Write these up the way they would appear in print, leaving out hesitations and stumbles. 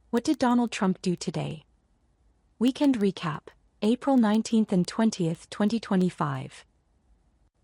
What did Donald Trump do today? Weekend recap, April 19th and 20th, 2025.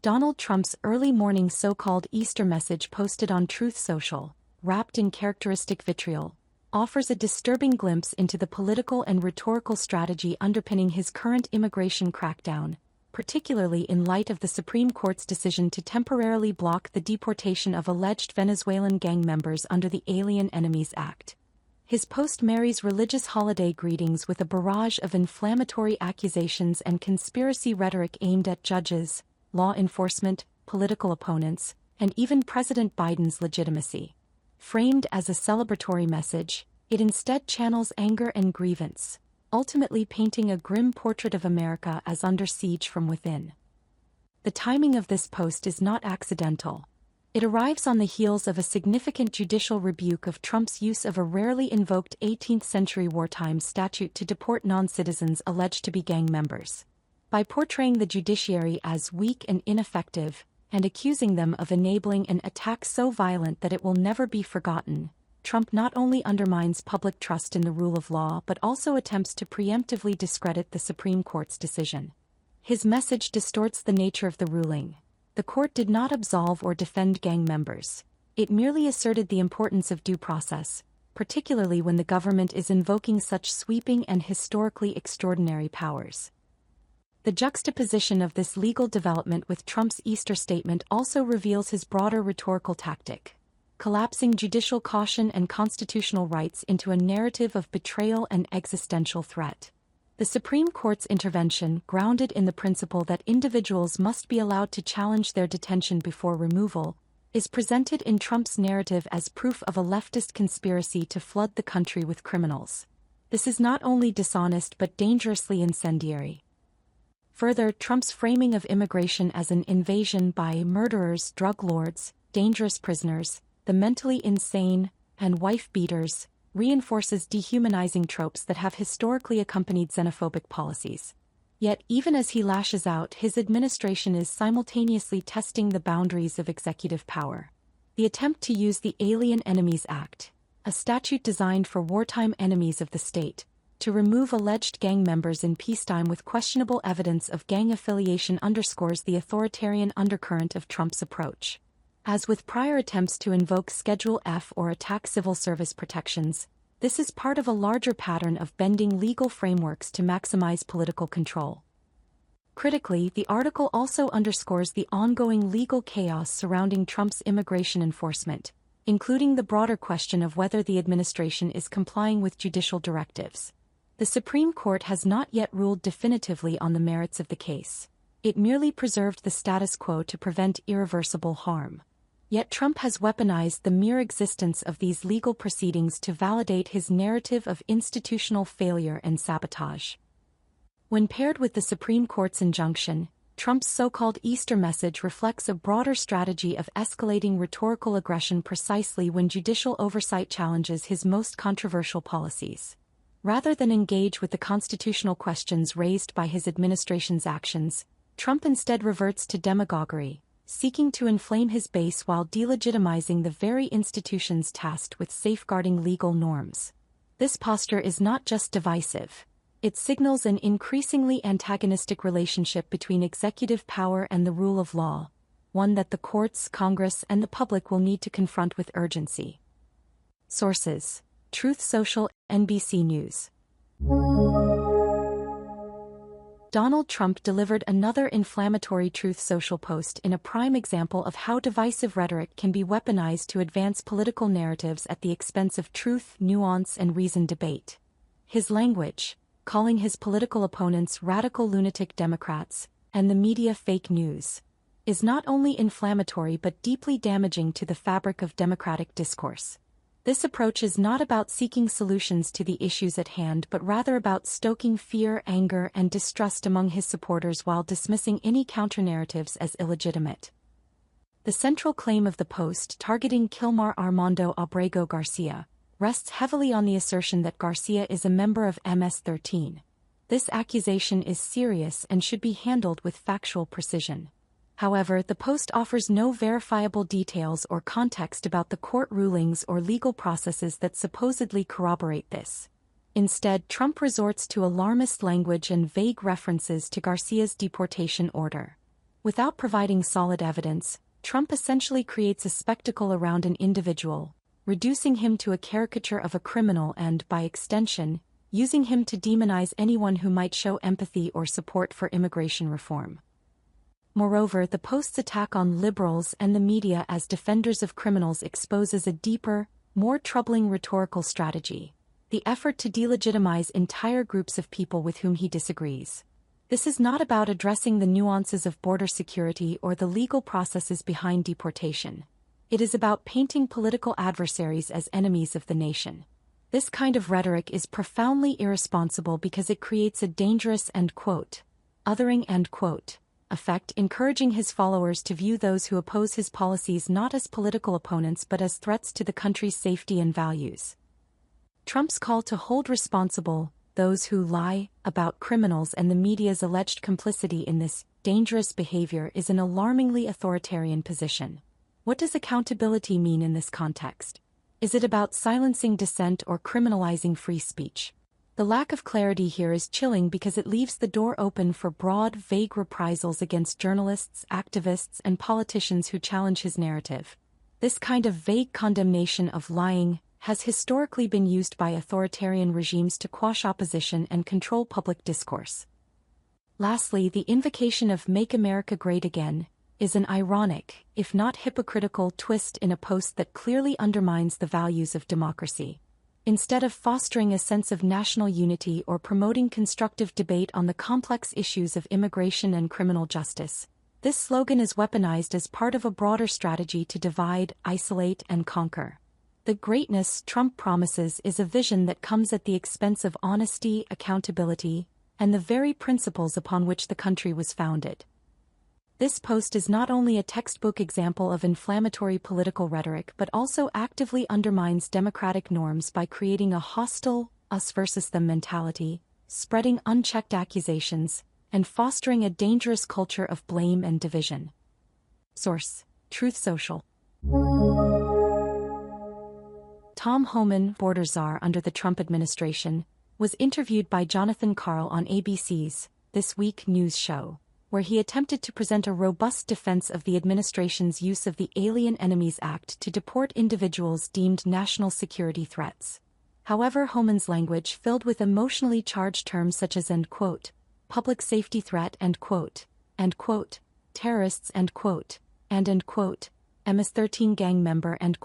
Donald Trump's early morning so-called Easter message posted on Truth Social, wrapped in characteristic vitriol, offers a disturbing glimpse into the political and rhetorical strategy underpinning his current immigration crackdown, particularly in light of the Supreme Court's decision to temporarily block the deportation of alleged Venezuelan gang members under the Alien Enemies Act. His post marries religious holiday greetings with a barrage of inflammatory accusations and conspiracy rhetoric aimed at judges, law enforcement, political opponents, and even President Biden's legitimacy. Framed as a celebratory message, it instead channels anger and grievance, ultimately painting a grim portrait of America as under siege from within. The timing of this post is not accidental. It arrives on the heels of a significant judicial rebuke of Trump's use of a rarely invoked 18th-century wartime statute to deport non-citizens alleged to be gang members. By portraying the judiciary as weak and ineffective, and accusing them of enabling an attack so violent that it will never be forgotten, Trump not only undermines public trust in the rule of law but also attempts to preemptively discredit the Supreme Court's decision. His message distorts the nature of the ruling. The court did not absolve or defend gang members. It merely asserted the importance of due process, particularly when the government is invoking such sweeping and historically extraordinary powers. The juxtaposition of this legal development with Trump's Easter statement also reveals his broader rhetorical tactic, collapsing judicial caution and constitutional rights into a narrative of betrayal and existential threat. The Supreme Court's intervention, grounded in the principle that individuals must be allowed to challenge their detention before removal, is presented in Trump's narrative as proof of a leftist conspiracy to flood the country with criminals. This is not only dishonest but dangerously incendiary. Further, Trump's framing of immigration as an invasion by murderers, drug lords, dangerous prisoners, the mentally insane, and wife-beaters, reinforces dehumanizing tropes that have historically accompanied xenophobic policies. Yet even as he lashes out, his administration is simultaneously testing the boundaries of executive power. The attempt to use the Alien Enemies Act, a statute designed for wartime enemies of the state, to remove alleged gang members in peacetime with questionable evidence of gang affiliation underscores the authoritarian undercurrent of Trump's approach. As with prior attempts to invoke Schedule F or attack civil service protections, this is part of a larger pattern of bending legal frameworks to maximize political control. Critically, the article also underscores the ongoing legal chaos surrounding Trump's immigration enforcement, including the broader question of whether the administration is complying with judicial directives. The Supreme Court has not yet ruled definitively on the merits of the case. It merely preserved the status quo to prevent irreversible harm. Yet Trump has weaponized the mere existence of these legal proceedings to validate his narrative of institutional failure and sabotage. When paired with the Supreme Court's injunction, Trump's so-called Easter message reflects a broader strategy of escalating rhetorical aggression precisely when judicial oversight challenges his most controversial policies. Rather than engage with the constitutional questions raised by his administration's actions, Trump instead reverts to demagoguery, seeking to inflame his base while delegitimizing the very institutions tasked with safeguarding legal norms. This posture is not just divisive. It signals an increasingly antagonistic relationship between executive power and the rule of law, one that the courts, Congress, and the public will need to confront with urgency. Sources: Truth Social, NBC News. Donald Trump delivered another inflammatory Truth Social post in a prime example of how divisive rhetoric can be weaponized to advance political narratives at the expense of truth, nuance, and reasoned debate. His language, calling his political opponents radical lunatic Democrats, and the media fake news, is not only inflammatory but deeply damaging to the fabric of democratic discourse. This approach is not about seeking solutions to the issues at hand but rather about stoking fear, anger, and distrust among his supporters while dismissing any counter-narratives as illegitimate. The central claim of the post, targeting Kilmar Armando Abrego Garcia, rests heavily on the assertion that Garcia is a member of MS-13. This accusation is serious and should be handled with factual precision. However, the post offers no verifiable details or context about the court rulings or legal processes that supposedly corroborate this. Instead, Trump resorts to alarmist language and vague references to Garcia's deportation order. Without providing solid evidence, Trump essentially creates a spectacle around an individual, reducing him to a caricature of a criminal and, by extension, using him to demonize anyone who might show empathy or support for immigration reform. Moreover, the post's attack on liberals and the media as defenders of criminals exposes a deeper, more troubling rhetorical strategy: the effort to delegitimize entire groups of people with whom he disagrees. This is not about addressing the nuances of border security or the legal processes behind deportation. It is about painting political adversaries as enemies of the nation. This kind of rhetoric is profoundly irresponsible because it creates a dangerous othering effect, encouraging his followers to view those who oppose his policies not as political opponents but as threats to the country's safety and values. Trump's call to hold responsible those who lie about criminals and the media's alleged complicity in this dangerous behavior is an alarmingly authoritarian position. What does accountability mean in this context? Is it about silencing dissent or criminalizing free speech? The lack of clarity here is chilling because it leaves the door open for broad, vague reprisals against journalists, activists, and politicians who challenge his narrative. This kind of vague condemnation of lying has historically been used by authoritarian regimes to quash opposition and control public discourse. Lastly, the invocation of "Make America Great Again" is an ironic, if not hypocritical, twist in a post that clearly undermines the values of democracy. Instead of fostering a sense of national unity or promoting constructive debate on the complex issues of immigration and criminal justice, this slogan is weaponized as part of a broader strategy to divide, isolate, and conquer. The greatness Trump promises is a vision that comes at the expense of honesty, accountability, and the very principles upon which the country was founded. This post is not only a textbook example of inflammatory political rhetoric but also actively undermines democratic norms by creating a hostile, us versus them mentality, spreading unchecked accusations, and fostering a dangerous culture of blame and division. Source: Truth Social. Tom Homan, border czar under the Trump administration, was interviewed by Jonathan Karl on ABC's This Week news show, where he attempted to present a robust defense of the administration's use of the Alien Enemies Act to deport individuals deemed national security threats. However, Homan's language, filled with emotionally charged terms such as "public safety threat" and "terrorists" and MS-13 gang member and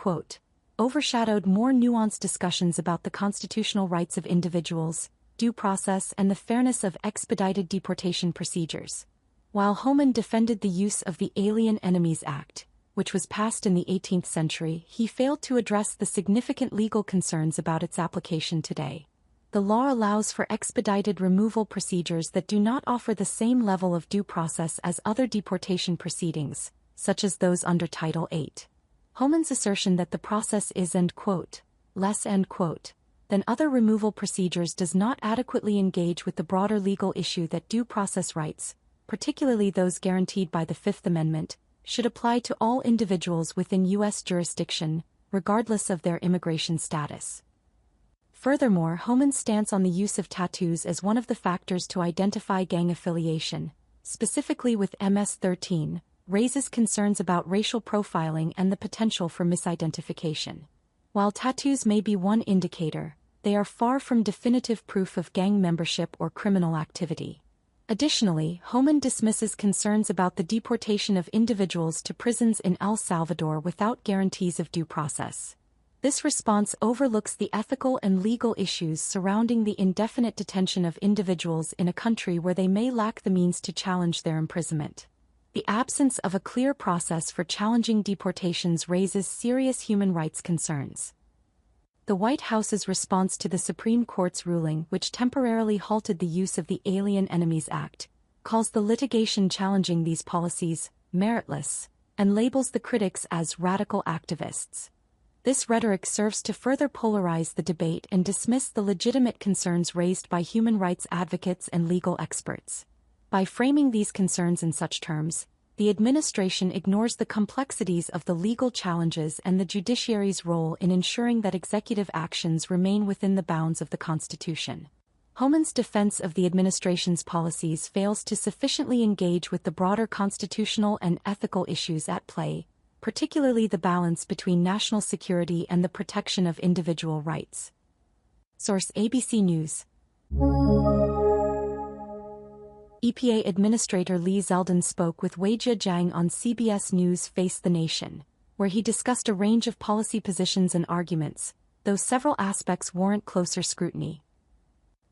overshadowed more nuanced discussions about the constitutional rights of individuals, due process, and the fairness of expedited deportation procedures. While Homan defended the use of the Alien Enemies Act, which was passed in the 18th century, he failed to address the significant legal concerns about its application today. The law allows for expedited removal procedures that do not offer the same level of due process as other deportation proceedings, such as those under Title VIII. Homan's assertion that the process is less than other removal procedures does not adequately engage with the broader legal issue that due process rights, particularly those guaranteed by the Fifth Amendment, should apply to all individuals within U.S. jurisdiction, regardless of their immigration status. Furthermore, Homan's stance on the use of tattoos as one of the factors to identify gang affiliation, specifically with MS-13, raises concerns about racial profiling and the potential for misidentification. While tattoos may be one indicator, they are far from definitive proof of gang membership or criminal activity. Additionally, Homan dismisses concerns about the deportation of individuals to prisons in El Salvador without guarantees of due process. This response overlooks the ethical and legal issues surrounding the indefinite detention of individuals in a country where they may lack the means to challenge their imprisonment. The absence of a clear process for challenging deportations raises serious human rights concerns. The White House's response to the Supreme Court's ruling, which temporarily halted the use of the Alien Enemies Act, calls the litigation challenging these policies meritless and labels the critics as radical activists. This rhetoric serves to further polarize the debate and dismiss the legitimate concerns raised by human rights advocates and legal experts. By framing these concerns in such terms, the administration ignores the complexities of the legal challenges and the judiciary's role in ensuring that executive actions remain within the bounds of the Constitution. Homan's defense of the administration's policies fails to sufficiently engage with the broader constitutional and ethical issues at play, particularly the balance between national security and the protection of individual rights. Source: ABC News. EPA Administrator Lee Zeldin spoke with Weijia Jiang on CBS News' Face the Nation, where he discussed a range of policy positions and arguments, though several aspects warrant closer scrutiny.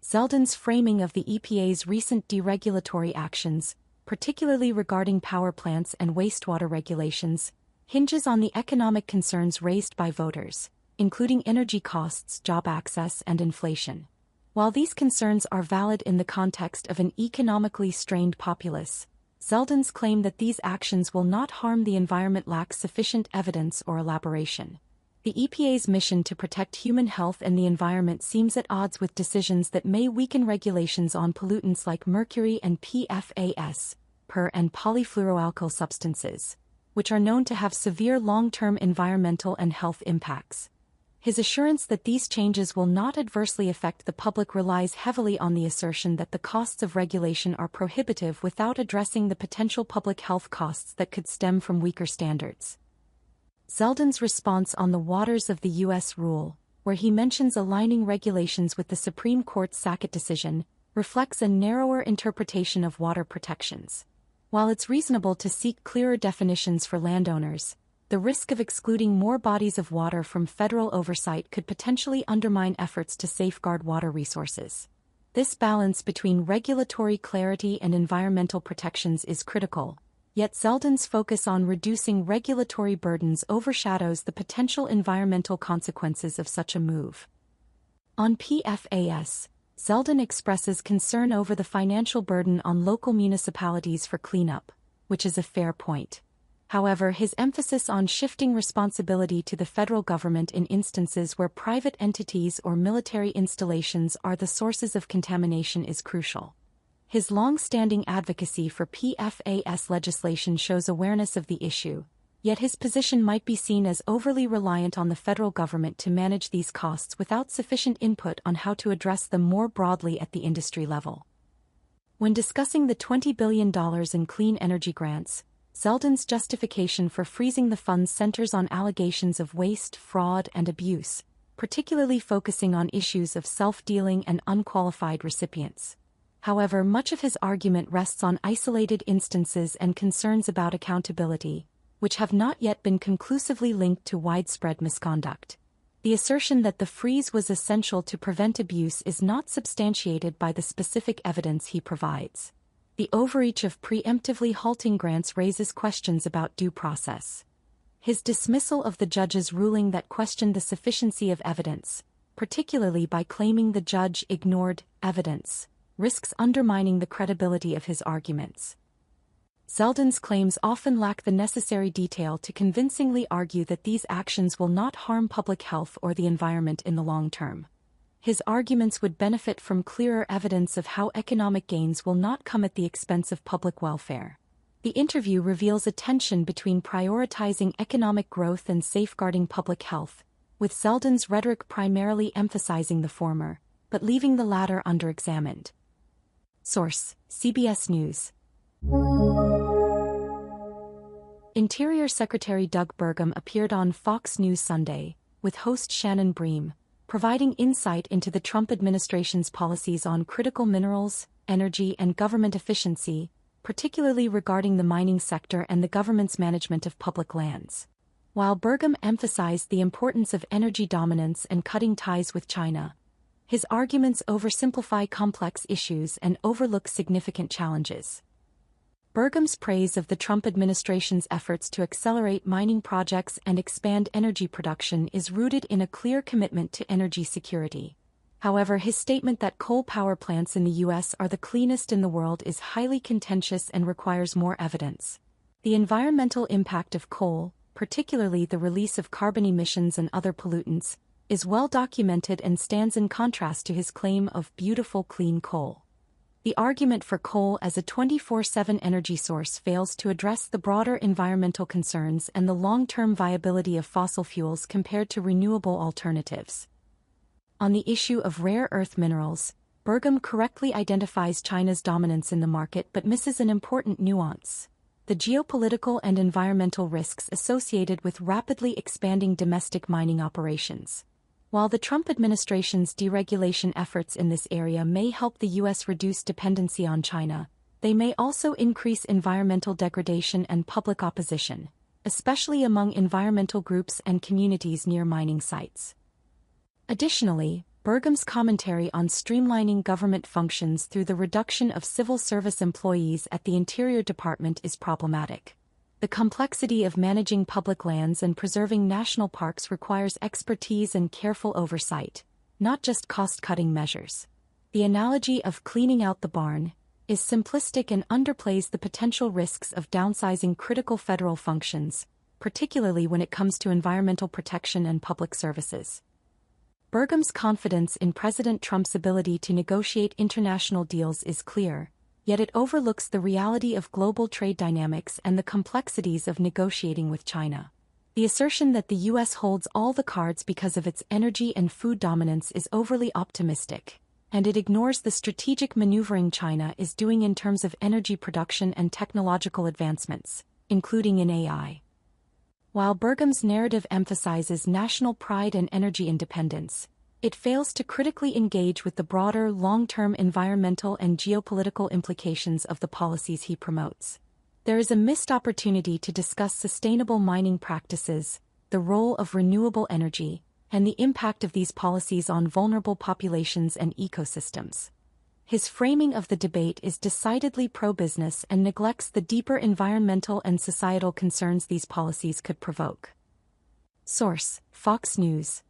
Zeldin's framing of the EPA's recent deregulatory actions, particularly regarding power plants and wastewater regulations, hinges on the economic concerns raised by voters, including energy costs, job access, and inflation. While these concerns are valid in the context of an economically strained populace, Zeldin's claim that these actions will not harm the environment lacks sufficient evidence or elaboration. The EPA's mission to protect human health and the environment seems at odds with decisions that may weaken regulations on pollutants like mercury and PFAS, per and polyfluoroalkyl substances, which are known to have severe long-term environmental and health impacts. His assurance that these changes will not adversely affect the public relies heavily on the assertion that the costs of regulation are prohibitive without addressing the potential public health costs that could stem from weaker standards. Zeldin's response on the waters of the U.S. rule, where he mentions aligning regulations with the Supreme Court's Sackett decision, reflects a narrower interpretation of water protections. While it's reasonable to seek clearer definitions for landowners, the risk of excluding more bodies of water from federal oversight could potentially undermine efforts to safeguard water resources. This balance between regulatory clarity and environmental protections is critical, yet Zeldin's focus on reducing regulatory burdens overshadows the potential environmental consequences of such a move. On PFAS, Zeldin expresses concern over the financial burden on local municipalities for cleanup, which is a fair point. However, his emphasis on shifting responsibility to the federal government in instances where private entities or military installations are the sources of contamination is crucial. His long-standing advocacy for PFAS legislation shows awareness of the issue, yet his position might be seen as overly reliant on the federal government to manage these costs without sufficient input on how to address them more broadly at the industry level. When discussing the $20 billion in clean energy grants, Zeldin's justification for freezing the funds centers on allegations of waste, fraud, and abuse, particularly focusing on issues of self-dealing and unqualified recipients. However, much of his argument rests on isolated instances and concerns about accountability, which have not yet been conclusively linked to widespread misconduct. The assertion that the freeze was essential to prevent abuse is not substantiated by the specific evidence he provides. The overreach of preemptively halting grants raises questions about due process. His dismissal of the judge's ruling that questioned the sufficiency of evidence, particularly by claiming the judge ignored evidence, risks undermining the credibility of his arguments. Zeldin's claims often lack the necessary detail to convincingly argue that these actions will not harm public health or the environment in the long term. His arguments would benefit from clearer evidence of how economic gains will not come at the expense of public welfare. The interview reveals a tension between prioritizing economic growth and safeguarding public health, with Zeldin's rhetoric primarily emphasizing the former, but leaving the latter underexamined. Source: CBS News. Interior Secretary Doug Burgum appeared on Fox News Sunday, with host Shannon Bream, providing insight into the Trump administration's policies on critical minerals, energy, and government efficiency, particularly regarding the mining sector and the government's management of public lands. While Burgum emphasized the importance of energy dominance and cutting ties with China, his arguments oversimplify complex issues and overlook significant challenges. Burgum's praise of the Trump administration's efforts to accelerate mining projects and expand energy production is rooted in a clear commitment to energy security. However, his statement that coal power plants in the U.S. are the cleanest in the world is highly contentious and requires more evidence. The environmental impact of coal, particularly the release of carbon emissions and other pollutants, is well documented and stands in contrast to his claim of beautiful clean coal. The argument for coal as a 24/7 energy source fails to address the broader environmental concerns and the long-term viability of fossil fuels compared to renewable alternatives. On the issue of rare earth minerals, Burgum correctly identifies China's dominance in the market but misses an important nuance: the geopolitical and environmental risks associated with rapidly expanding domestic mining operations. While the Trump administration's deregulation efforts in this area may help the U.S. reduce dependency on China, they may also increase environmental degradation and public opposition, especially among environmental groups and communities near mining sites. Additionally, Burgum's commentary on streamlining government functions through the reduction of civil service employees at the Interior Department is problematic. The complexity of managing public lands and preserving national parks requires expertise and careful oversight, not just cost-cutting measures. The analogy of cleaning out the barn is simplistic and underplays the potential risks of downsizing critical federal functions, particularly when it comes to environmental protection and public services. Burgum's confidence in President Trump's ability to negotiate international deals is clear, yet it overlooks the reality of global trade dynamics and the complexities of negotiating with China. The assertion that the U.S. holds all the cards because of its energy and food dominance is overly optimistic, and it ignores the strategic maneuvering China is doing in terms of energy production and technological advancements, including in AI. While Burgum's narrative emphasizes national pride and energy independence, it fails to critically engage with the broader long-term environmental and geopolitical implications of the policies he promotes. There is a missed opportunity to discuss sustainable mining practices, the role of renewable energy, and the impact of these policies on vulnerable populations and ecosystems. His framing of the debate is decidedly pro-business and neglects the deeper environmental and societal concerns these policies could provoke. Source: Fox News.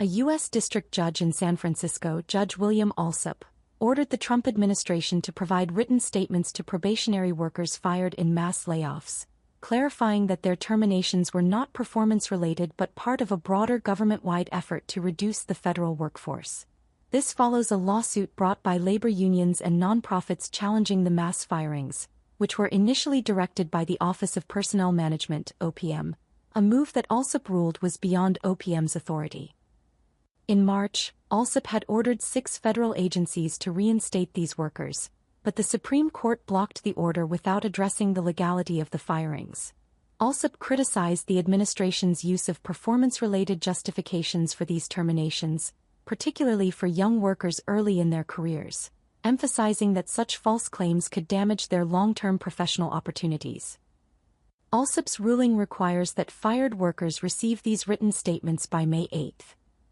A U.S. district judge in San Francisco, Judge William Alsup, ordered the Trump administration to provide written statements to probationary workers fired in mass layoffs, clarifying that their terminations were not performance-related but part of a broader government-wide effort to reduce the federal workforce. This follows a lawsuit brought by labor unions and nonprofits challenging the mass firings, which were initially directed by the Office of Personnel Management, OPM, a move that Alsup ruled was beyond OPM's authority. In March, Alsup had ordered 6 federal agencies to reinstate these workers, but the Supreme Court blocked the order without addressing the legality of the firings. Alsup criticized the administration's use of performance-related justifications for these terminations, particularly for young workers early in their careers, emphasizing that such false claims could damage their long-term professional opportunities. Alsup's ruling requires that fired workers receive these written statements by May 8.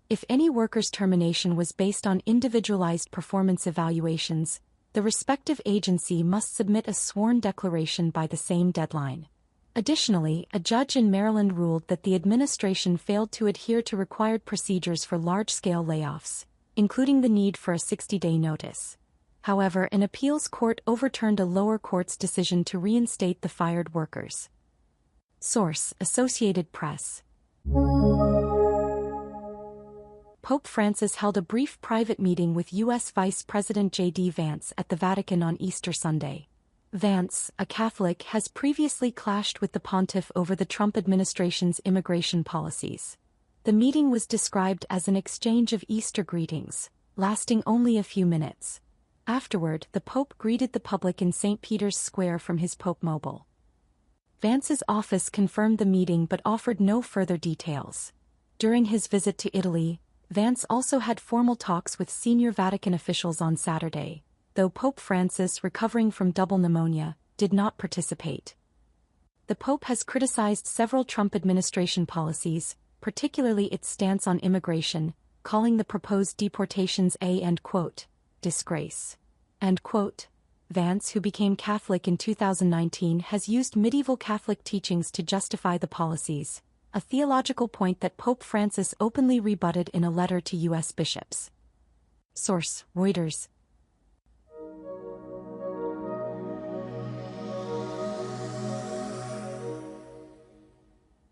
If any worker's termination was based on individualized performance evaluations, the respective agency must submit a sworn declaration by the same deadline. Additionally, a judge in Maryland ruled that the administration failed to adhere to required procedures for large-scale layoffs, including the need for a 60-day notice. However, an appeals court overturned a lower court's decision to reinstate the fired workers. Source: Associated Press. Pope Francis held a brief private meeting with U.S. Vice President J.D. Vance at the Vatican on Easter Sunday. Vance, a Catholic, has previously clashed with the pontiff over the Trump administration's immigration policies. The meeting was described as an exchange of Easter greetings, lasting only a few minutes. Afterward, the Pope greeted the public in St. Peter's Square from his Pope mobile. Vance's office confirmed the meeting but offered no further details. During his visit to Italy, Vance also had formal talks with senior Vatican officials on Saturday, though Pope Francis, recovering from double pneumonia, did not participate. The Pope has criticized several Trump administration policies, particularly its stance on immigration, calling the proposed deportations a, and quote, disgrace. And quote, Vance, who became Catholic in 2019, has used medieval Catholic teachings to justify the policies, a theological point that Pope Francis openly rebutted in a letter to U.S. bishops. Source: Reuters.